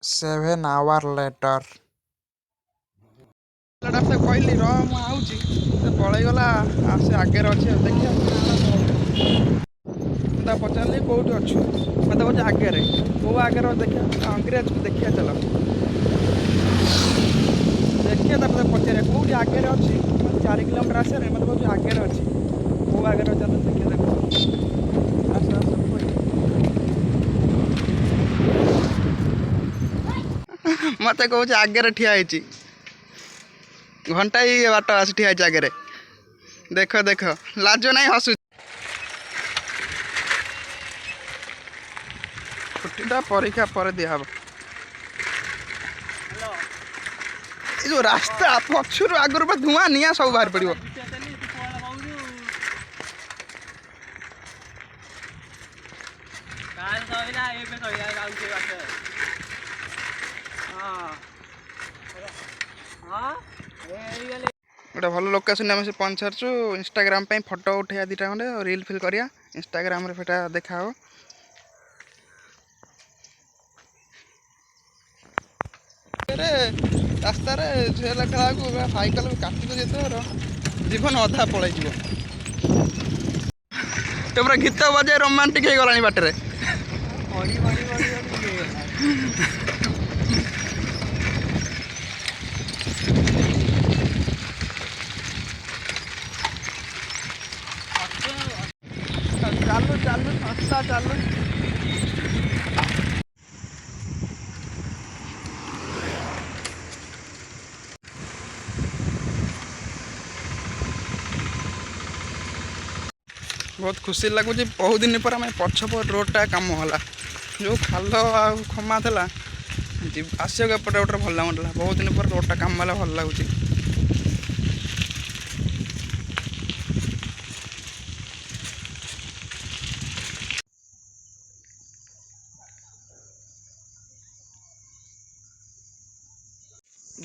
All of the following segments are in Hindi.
7 hours later. कहली रह मुझे पलैगला से आगे अच्छे देखिए पचारे कौट अच्छु मत कहे आगे कौ आगे देखिए अंग्रेज को देखिए चल देखिए पचारे कौट आगे अच्छी 4 किलोमीटर आस मत कहे आगे अच्छी कौ आगे चल देखिए मत कहे आगे ठिया घंटा ही बाट आस ठिया आगे देख देख लाज नहीं हसु छुट्टीटा परीक्षा पर दिहब जो रास्ता पक्षर आगर धुआं निआ सब बाहर पड़ो गोटे भल लोकेशन आम से पहुँच सारचु इंस्टाग्राम पे फोटो उठा दुटा खंडे रील फिल करिया इंस्टाग्राम रे फेटा देखा हो रास्तार झील खेला सैकल काटिक जो जीवन अधा पलि पूरा गीत बजे रोमांटिक हो गला बाटर चालू चालू संस्था चालू बहुत खुशी लगुच बहुत दिन पर आम पछपट रोडटा कम होला जो खाल खमा था आसक एपटे गोटे भल लगुला बहुत दिन पर रोडटा कम होला भल लगुच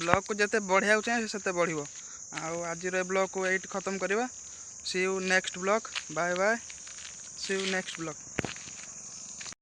ब्लॉग को जिते बढ़िया चाहिए से बढ़ो आज ब्लॉग को ये खत्म करवा see you next blog bye bye see you next blog.